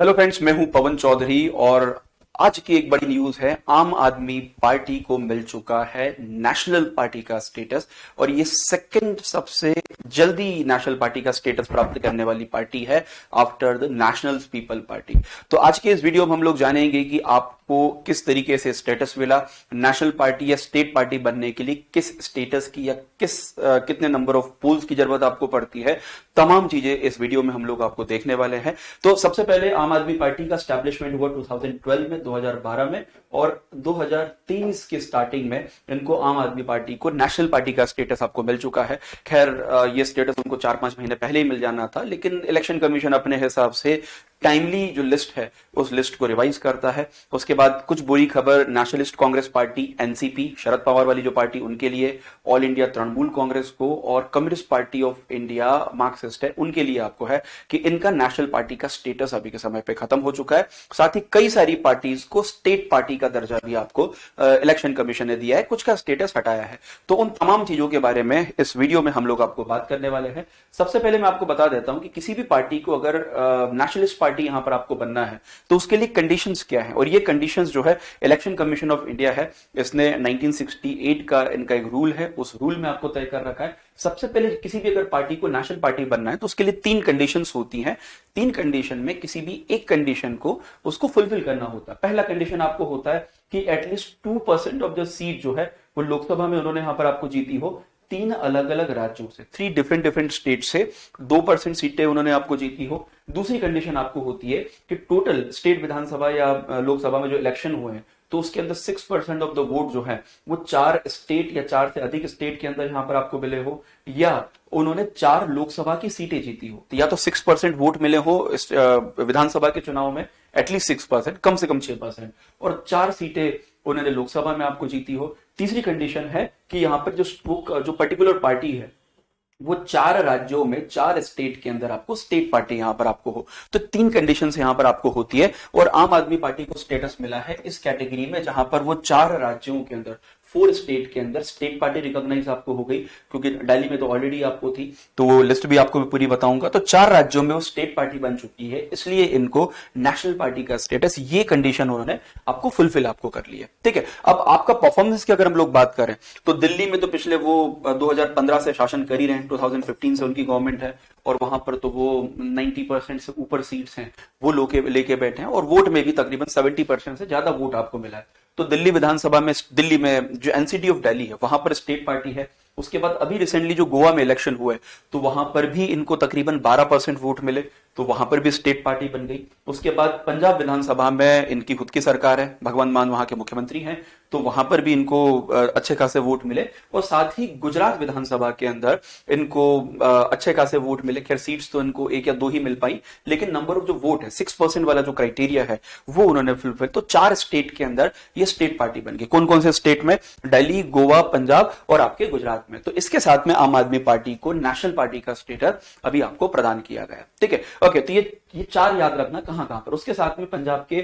Hello friends, मैं हूं पवन चौधरी और आज की एक बड़ी न्यूज है। आम आदमी पार्टी को मिल चुका है नेशनल पार्टी का स्टेटस और ये सेकंड सबसे जल्दी नेशनल पार्टी का स्टेटस प्राप्त करने वाली पार्टी है after the national people party. तो आज के इस वीडियो में हम लोग जानेंगे कि आपको किस तरीके से स्टेटस मिला, नेशनल पार्टी या स्टेट पार्टी बनने के लिए किस स्टेटस की या कितने नंबर ऑफ पोल्स की जरूरत आपको पड़ती है। तमाम चीजें इस वीडियो में हम लोग आपको देखने वाले हैं। तो सबसे पहले आम आदमी पार्टी का स्टैब्लिशमेंट हुआ 2012 में, 2012 में, और 2023 की स्टार्टिंग में इनको आम आदमी पार्टी को नेशनल पार्टी का स्टेटस आपको मिल चुका है। खैर ये स्टेटस उनको 4-5 महीने पहले ही मिल जाना था, लेकिन इलेक्शन कमीशन अपने हिसाब से टाइमली जो लिस्ट है उस लिस्ट को रिवाइज करता है। उसके बाद कुछ बुरी खबर nationalist Congress party NCP, Sharad Pawar वाली जो पार्टी, उनके लिए, ऑल इंडिया तृणमूल कांग्रेस को और communist party of India Marxist है, उनके लिए आपको है कि इनका नेशनल पार्टी का स्टेटस अभी के समय पे खत्म हो चुका है। साथ ही कई सारी पार्टीज को स्टेट पार्टी का दर्जा भी आपको इलेक्शन कमीशन ने दिया है, कुछ का स्टेटस हटाया है। तो उन तमाम चीजों के बारे में इस वीडियो में हम लोग आपको बात करने वाले हैं। सबसे पहले मैं आपको बता देता हूं कि किसी भी पार्टी को अगर नेशनलिस्ट पार्टी यहां पर आपको बनना है तो उसके लिए कंडीशंस क्या है, और ये कंडीशंस जो है इलेक्शन कमीशन ऑफ इंडिया है, इसने 1968 का इनका एक रूल है, उस रूल में आपको तय कर रखा है। सबसे पहले किसी भी अगर पार्टी को नेशनल पार्टी बनना है तो उसके लिए 3 कंडीशंस होती हैं। 3 कंडीशन में किसी भी एक कंडीशन को उसको फुलफिल करना होता है। पहला कंडीशन आपको होता है कि एटलीस्ट 2% ऑफ द सीट जो है वो लोकसभा में उन्होंने यहां पर आपको जीती हो, 3 अलग अलग राज्यों से, 3 डिफरेंट स्टेट से 2% सीटें उन्होंने आपको जीती हो। दूसरी कंडीशन आपको होती है कि टोटल स्टेट विधानसभा या लोकसभा में जो इलेक्शन हुए हैं तो उसके अंदर 6% ऑफ द वोट जो है वो 4 स्टेट या 4 से अधिक स्टेट के अंदर यहां पर आपको मिले हो, या उन्होंने 4 लोकसभा की सीटें जीती हो। तो या तो 6% वोट मिले हो विधानसभा के चुनाव में, एटलीस्ट 6%, कम से कम 6%, और 4 सीटें उन्होंने लोकसभा में आपको जीती हो। तीसरी कंडीशन है कि यहां पर जो पर्टिकुलर पार्टी है वो 4 राज्यों में, 4 स्टेट के अंदर आपको स्टेट पार्टी यहां पर आपको हो। तो 3 कंडीशंस यहां पर आपको होती है और आम आदमी पार्टी को स्टेटस मिला है इस कैटेगरी में जहां पर वो 4 राज्यों के अंदर, 4 स्टेट के अंदर स्टेट पार्टी रिकॉग्नाइज आपको हो गई, क्योंकि दिल्ली में तो ऑलरेडी आपको थी, तो वो लिस्ट भी आपको पूरी बताऊंगा। तो 4 राज्यों में वो स्टेट पार्टी बन चुकी है, इसलिए इनको नेशनल पार्टी का स्टेटस, ये कंडीशन उन्होंने आपको फुलफिल आपको कर लिया। ठीक है, अब आपका परफॉर्मेंस की अगर हम लोग बात करें तो दिल्ली में तो पिछले वो 2015 से शासन कर ही रहे हैं, 2015 से उनकी गवर्नमेंट है और वहां पर तो वो 90% से ऊपर सीट्स हैं वो लेके बैठे हैं और वोट में भी तकरीबन 70% से ज्यादा वोट आपको मिला है। तो दिल्ली विधानसभा में, दिल्ली में जो एनसीटी ऑफ दिल्ली है वहां पर स्टेट पार्टी है। उसके बाद अभी रिसेंटली जो गोवा में इलेक्शन हुए तो वहां पर भी इनको तकरीबन 12% वोट मिले, तो वहां पर भी स्टेट पार्टी बन गई। उसके बाद पंजाब विधानसभा में इनकी खुद की सरकार है, भगवंत मान वहां के मुख्यमंत्री हैं, तो वहां पर भी इनको अच्छे खासे वोट मिले। और साथ ही गुजरात विधानसभा के अंदर इनको अच्छे खासे वोट मिले। खैर सीट्स तो इनको 1 या 2 ही मिल पाई, लेकिन नंबर ऑफ जो वोट है, 6% वाला जो क्राइटेरिया है वो उन्होंने फुलफिल। तो 4 स्टेट के अंदर ये स्टेट पार्टी बन गई। कौन कौन से स्टेट में? दिल्ली, गोवा, पंजाब और आपके गुजरात में। तो इसके साथ में आम आदमी पार्टी को नेशनल पार्टी का स्टेटस अभी आपको प्रदान किया गया। ठीक है, ओके, तो ये 4 याद रखना कहां कहां पर। उसके साथ में पंजाब के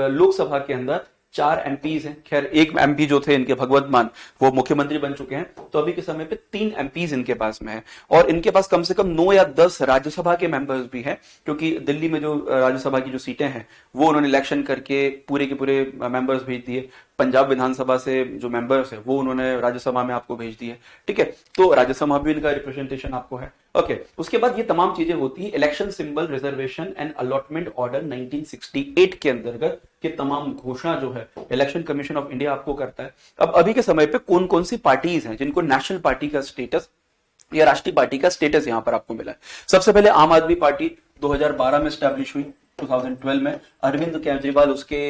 लोकसभा के अंदर 4 एमपीज हैं। खैर एक एमपी जो थे इनके भगवंत मान वो मुख्यमंत्री बन चुके हैं, तो अभी के समय पे 3 एमपीज इनके पास में है और इनके पास कम से कम 9 या 10 राज्यसभा के मेंबर्स भी हैं, क्योंकि दिल्ली में जो राज्यसभा की जो सीटें हैं वो उन्होंने इलेक्शन करके पूरे के पूरे मेंबर्स भेज दिए। पंजाब विधानसभा से जो मेंबर्स है वो उन्होंने राज्यसभा में आपको भेज दिए। ठीक है, तो राज्यसभा भी इनका रिप्रेजेंटेशन आपको है। ओके, उसके बाद ये तमाम चीजें होती है election symbol reservation and allotment order 1968 के अंतर्गत के तमाम घोषणा जो है इलेक्शन कमीशन ऑफ इंडिया आपको करता है। अब अभी के समय पे कौन कौन सी पार्टीज हैं जिनको नेशनल पार्टी का स्टेटस या राष्ट्रीय पार्टी का स्टेटस यहां पर आपको मिला है। सबसे पहले आम आदमी पार्टी 2012 में स्टैब्लिश हुई, 2012 में अरविंद केजरीवाल उसके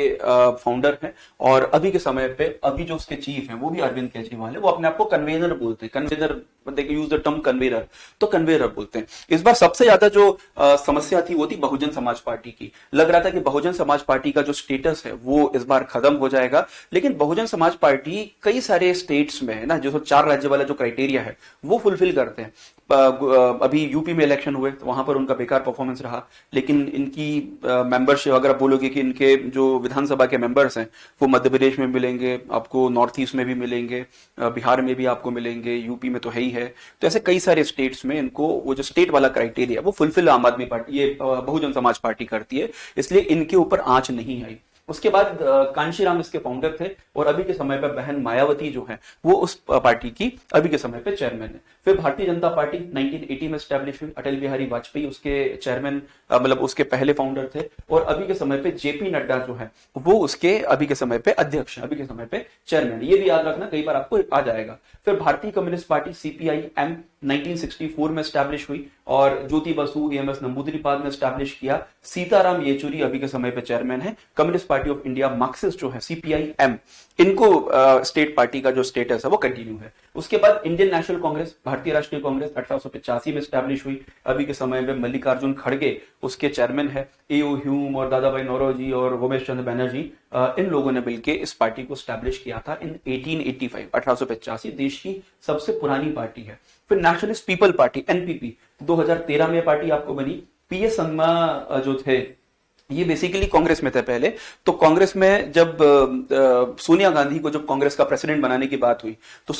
फाउंडर हैं और अभी के समय पे अभी जो उसके चीफ हैं वो भी अरविंद केजरीवाल है। वो अपने आप को कन्वेनर बोलते हैं, convener, they use the term convener, तो कन्वेनर बोलते हैं। इस बार सबसे ज्यादा जो समस्या थी वो थी बहुजन समाज पार्टी की। लग रहा था कि बहुजन समाज पार्टी का जो स्टेटस है वो इस बार खत्म हो जाएगा, लेकिन बहुजन समाज पार्टी कई सारे स्टेट्स में है ना, जो 4 राज्य वाला जो क्राइटेरिया है वो फुलफिल करते हैं। अभी यूपी में इलेक्शन हुए तो वहां पर उनका बेकार परफॉर्मेंस रहा, लेकिन इनकी मेंबरशिप अगर आप बोलोगे कि इनके जो विधानसभा के मेंबर्स हैं वो मध्य प्रदेश में मिलेंगे आपको, नॉर्थ ईस्ट में भी मिलेंगे, बिहार में भी आपको मिलेंगे, यूपी में तो है ही है। तो ऐसे कई सारे स्टेट्स में इनको वो जो स्टेट वाला क्राइटेरिया वो फुलफिल आम आदमी पार्टी, ये बहुजन समाज पार्टी करती है, इसलिए इनके ऊपर आंच नहीं आई। उसके बाद कांशीराम इसके फाउंडर थे और अभी के समय पर बहन मायावती जो है वो उस पार्टी की अभी के समय पे चेयरमैन है। फिर भारतीय जनता पार्टी 1980 में स्टैब्लिश हुई, अटल बिहारी वाजपेयी उसके चेयरमैन मतलब उसके पहले फाउंडर थे, और अभी के समय पे जेपी नड्डा जो है वो उसके अभी के समय पे अध्यक्ष, अभी के समय पे चेयरमैन। ये भी याद रखना, कई बार आपको आ जाएगा। फिर भारतीय कम्युनिस्ट पार्टी सीपीआई एम 1964 में स्टैब्लिश हुई और ज्योति बसु एमएस नंबूदिरीपाद ने स्टैब्लिश किया। सीताराम येचुरी अभी के समय पे चेयरमैन है। Communist party of India Marxist जो है सीपीआई एम, इनको स्टेट पार्टी का जो स्टेटस है वो कंटिन्यू है। उसके बाद इंडियन नेशनल कांग्रेस, भारतीय राष्ट्रीय कांग्रेस 1885 में स्टैब्लिश हुई। अभी के समय में मल्लिकार्जुन खड़गे उसके चेयरमैन है। एओ ह्यूम और दादा भाई नौरोजी और उमेश चंद्र बैनर्जी इन लोगों ने मिलकर इस पार्टी को स्टैब्लिश किया था इन 1885, 1885। देश की सबसे पुरानी पार्टी है। फिर नेशनलिस्ट पीपल पार्टी एनपीपी 2013 में पार्टी आपको बनी। पीएस संगमा जो थे ये बेसिकली कांग्रेस में थे पहले। तो कांग्रेस में जब सोनिया गांधी को जब कांग्रेस का प्रेसिडेंट बनाने की बात हुई तो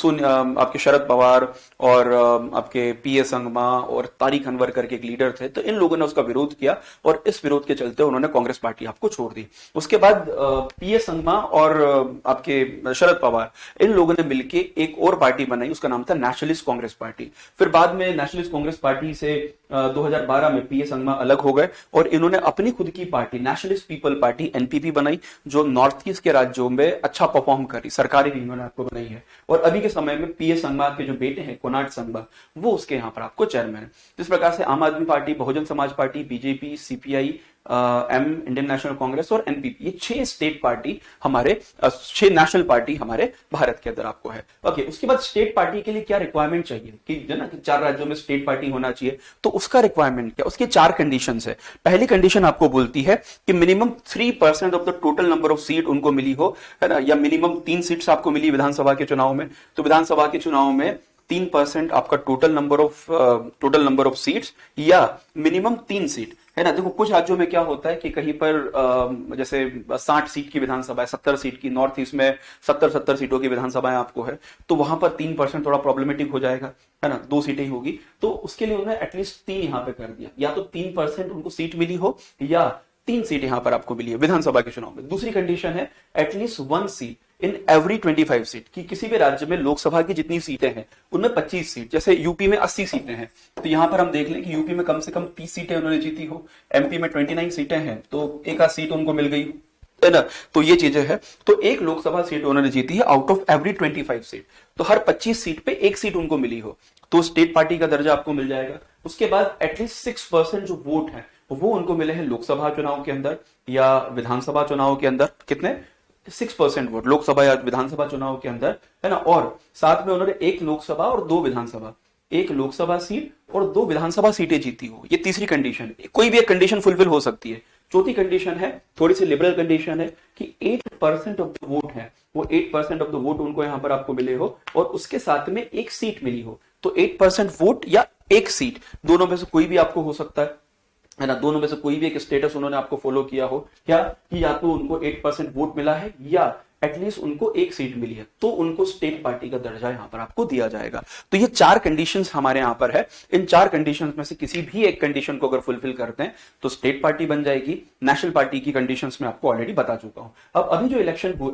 आपके शरद पवार और आपके पीएस संगमा और तारिक अनवर करके एक लीडर थे, तो इन लोगों ने उसका विरोध किया और इस विरोध के चलते उन्होंने कांग्रेस पार्टी आपको छोड़ दी। उसके बाद पीएस संगमा और आपके शरद पवार इन लोगों ने मिलकर एक और पार्टी बनाई, उसका नाम था नेशनलिस्ट कांग्रेस पार्टी। फिर बाद में नेशनलिस्ट कांग्रेस पार्टी से 2012 में पीएस संगमा अलग हो गए और इन्होंने अपनी खुद की party nationalist people party NPP बनाई, जो नॉर्थ ईस्ट के राज्यों में अच्छा परफॉर्म करी, सरकारी भी इन्होंने आपको बनाई है। और अभी के समय में पीएस संगमा के जो बेटे हैं कोनार्ड संगमा, वो उसके यहाँ पर आपको चेयरमैन है। इस प्रकार से आम आदमी Party, Bahujan Samaj Party, BJP, CPI M, Indian National Congress और एनपीपी, ये 6 स्टेट पार्टी हमारे 6 नेशनल पार्टी हमारे भारत के अंदर आपको है। ओके, उसके बाद स्टेट पार्टी के लिए क्या रिक्वायरमेंट चाहिए कि जो ना कि 4 राज्यों में स्टेट पार्टी होना चाहिए, तो उसका रिक्वायरमेंट क्या, उसके 4 कंडीशंस है। पहली कंडीशन आपको बोलती है कि minimum 3% of the total number of seat उनको मिली हो, है ना, या मिनिमम 3 सीट्स आपको मिली विधानसभा के चुनाव में। तो विधानसभा के चुनाव में 3% आपका टोटल नंबर ऑफ सीट्स या मिनिमम 3 सीट, है ना। देखो कुछ राज्यों में क्या होता है कि कहीं पर जैसे 60 सीट की विधानसभा है, 70 सीट की, नॉर्थ ईस्ट में 70 सीटों की विधानसभाएं आपको है, तो वहां पर 3% थोड़ा प्रॉब्लमेटिक हो जाएगा, है ना, 2 सीटें ही होगी। तो उसके लिए उन्होंने एटलीस्ट 3 यहां पे कर दिया, या तो 3% उनको सीट मिली हो या 3 सीट यहां पर आपको मिली है विधानसभा के चुनाव में। दूसरी कंडीशन है at least 1 seat in every 25 seat, कि किसी भी राज्य में लोकसभा की जितनी सीटें हैं उनमें 25 सीट, जैसे यूपी में 80 सीटें हैं, तो यहां पर हम देख लें कि यूपी में कम से कम 30 सीटें उन्होंने जीती हो, एमपी में 29 सीटें हैं तो एक आध सीट उनको मिल गई, है ना। तो ये चीजें हैं। तो एक लोकसभा सीट उन्होंने जीती है आउट ऑफ एवरी 25 सीट, तो हर 25 सीट पे एक सीट उनको मिली हो तो स्टेट पार्टी का दर्जा आपको मिल जाएगा। उसके बाद एटलीस्ट 6% जो वोट है वो उनको मिले हैं लोकसभा चुनाव के अंदर या विधानसभा चुनाव के अंदर। कितने? 6% वोट लोकसभा या विधानसभा चुनाव के अंदर, है ना। और साथ में उन्होंने एक लोकसभा और 2 विधानसभा, एक लोकसभा सीट और 2 विधानसभा सीटें जीती हो, ये तीसरी कंडीशन। कोई भी एक कंडीशन फुलफिल हो सकती है। चौथी कंडीशन है, थोड़ी सी लिबरल कंडीशन है, कि 8% ऑफ द वोट है, वो 8% ऑफ द वोट उनको यहां पर आपको मिले हो और उसके साथ में एक सीट मिली हो। तो 8% वोट या एक सीट, दोनों में से कोई भी आपको हो सकता है ना, दोनों में से कोई भी एक स्टेटस उन्होंने आपको फॉलो किया हो, क्या कि या तो उनको 8% वोट मिला है या एटलीस्ट उनको एक सीट मिली है, तो उनको स्टेट पार्टी का दर्जा यहां पर आपको दिया जाएगा। तो ये 4 कंडीशंस हमारे यहां पर है। इन 4 कंडीशंस में से किसी भी एक कंडीशन को अगर फुलफिल करते हैं तो स्टेट पार्टी बन जाएगी। नेशनल पार्टी की कंडीशंस में आपको ऑलरेडी बता चुका हूं। अब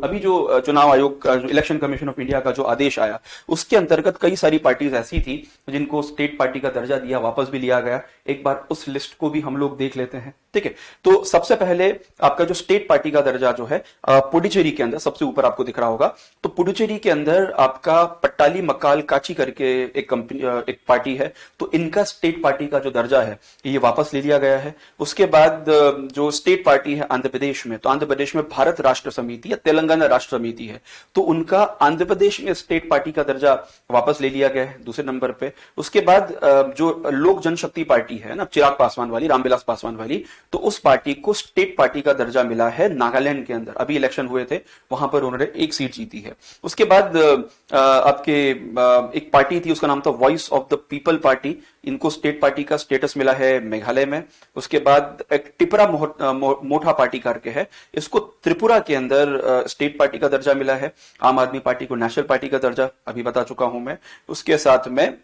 अभी जो चुनाव आयोग का, जो इलेक्शन कमीशन ऑफ इंडिया का जो आदेश आया, उसके अंतर्गत कई सारी पार्टीज ऐसी थी जिनको स्टेट पार्टी का दर्जा दिया, वापस भी लिया गया। एक बार उस लिस्ट को भी हम लोग देख लेते हैं, ठीक है। तो सबसे पहले आपका जो स्टेट पार्टी का दर्जा जो है पुडुचेरी के अंदर सबसे ऊपर आपको दिख रहा होगा। तो पुडुचेरी के अंदर आपका पट्टाली मक्काल काची करके एक पार्टी है, तो इनका स्टेट पार्टी का जो दर्जा है ये वापस ले लिया गया है। उसके बाद जो स्टेट पार्टी है आंध्र प्रदेश में, तो आंध्र प्रदेश में भारत राष्ट्र समिति या तेलंगाना राष्ट्र समिति है, तो उनका आंध्र प्रदेश में स्टेट पार्टी का दर्जा वापस ले लिया गया है दूसरे नंबर पे। उसके बाद जो लोक जनशक्ति पार्टी है ना, चिराग पासवान वाली, रामविलास पासवान वाली, तो उस पार्टी को स्टेट पार्टी का दर्जा मिला है नागालैंड के अंदर। अभी इलेक्शन हुए थे, वहां वहां पर उन्होंने एक सीट जीती है। उसके बाद आपके एक पार्टी थी, उसका नाम था voice of the people party, इनको स्टेट पार्टी का स्टेटस मिला है मेघालय में। उसके बाद एक टिपरा मोठा पार्टी करके है, इसको त्रिपुरा के अंदर स्टेट पार्टी का दर्जा मिला है। आम आदमी पार्टी को नेशनल पार्टी का दर्जा अभी बता चुका हूं मैं। उसके साथ में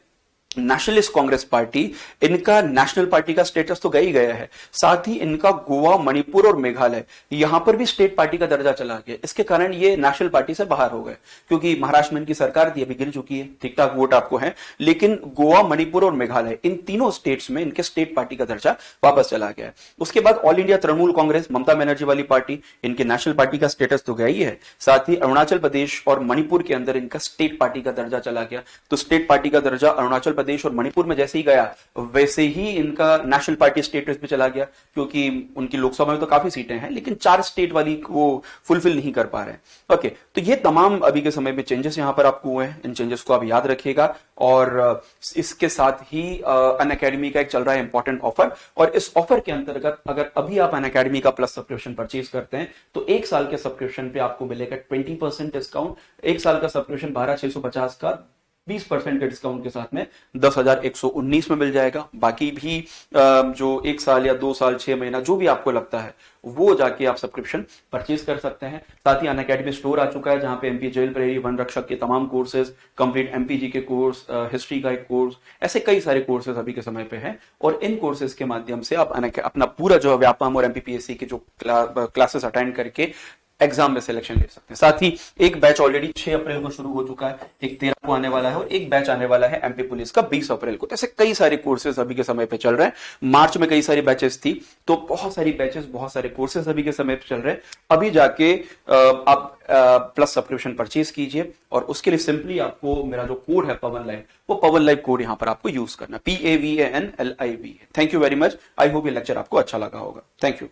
नेशनलिस्ट कांग्रेस पार्टी, इनका नेशनल पार्टी का स्टेटस तो गई गया है, साथ ही इनका गोवा, मणिपुर और मेघालय यहां पर भी स्टेट पार्टी का दर्जा चला गया। इसके कारण ये नेशनल पार्टी से बाहर हो गए, क्योंकि महाराष्ट्र में इनकी सरकार थी, अभी गिर चुकी है, ठीक ठाक वोट आपको है, लेकिन गोवा, मणिपुर और मेघालय इन तीनों स्टेट्स में इनके स्टेट पार्टी का दर्जा वापस चला गया है। उसके बाद ऑल इंडिया तृणमूल कांग्रेस, ममता बनर्जी वाली पार्टी, इनके नेशनल पार्टी का स्टेटस तो गया ही है, साथ ही अरुणाचल प्रदेश और मणिपुर के अंदर इनका स्टेट पार्टी का दर्जा चला गया। तो स्टेट पार्टी का दर्जा अरुणाचल प्रदेश और मणिपुर में जैसे ही गया, वैसे ही इनका नेशनल पार्टी स्टेटस पे चला गया, क्योंकि उनकी लोकसभा में तो काफी सीटें हैं, लेकिन 4 स्टेट वाली वो फुलफिल नहीं कर पा रहे हैं। ओके, तो ये तमाम अभी के समय में चेंजेस यहां पर आपको हुए हैं, इन चेंजेस को आप याद रखिएगा। और इसके साथ ही अनअकैडमी का एक चल रहा है इंपॉर्टेंट ऑफर, और इस ऑफर के अंतर्गत अगर अभी आप अनअकैडमी का प्लस सब्सक्रिप्शन परचेज करते हैं तो 1 साल के सब्सक्रिप्शन पे आपको मिलेगा 20% डिस्काउंट। 1 साल का सब्सक्रिप्शन 12,650 का 20% के डिस्काउंट के साथ में 10,119 में मिल जाएगा। बाकी भी जो 1 साल या 2 साल 6 महीना जो भी आपको लगता है वो जाके आप सब्सक्रिप्शन परचेज कर सकते हैं। साथ ही अनअकैडमी स्टोर आ चुका है, जहां पे एमपी जेल प्रहरी, वन रक्षक के तमाम कोर्सेज, कंप्लीट एमपीजी के कोर्स, हिस्ट्री का एक कोर्स, ऐसे कई सारे कोर्सेज अभी के समय पे हैं। और इन कोर्सेज के माध्यम से आप अपना पूरा जो व्यापम और एमपीपीएससी के जो क्लासेस अटेंड करके एग्जाम में सिलेक्शन ले सकते हैं। साथ ही एक बैच ऑलरेडी 6 अप्रैल को शुरू हो चुका है, एक 13 को आने वाला है, और एक बैच आने वाला है एमपी पुलिस का 20 अप्रैल को। ऐसे कई सारे कोर्सेज अभी के समय पे चल रहे हैं। मार्च में कई सारी बैचेस थी, तो बहुत सारी बैचेस, बहुत सारे कोर्सेज अभी के समय पे चल रहे हैं। अभी जाके आप प्लस सब्सक्रिप्शन परचेज कीजिए, और उसके लिए सिंपली आपको मेरा जो कोड है पवन लाइव, वो पवन लाइव कोड यहां पर आपको यूज करना, PAVANLIV। Thank you very much. I hope ये लेक्चर आपको अच्छा लगा होगा। Thank you.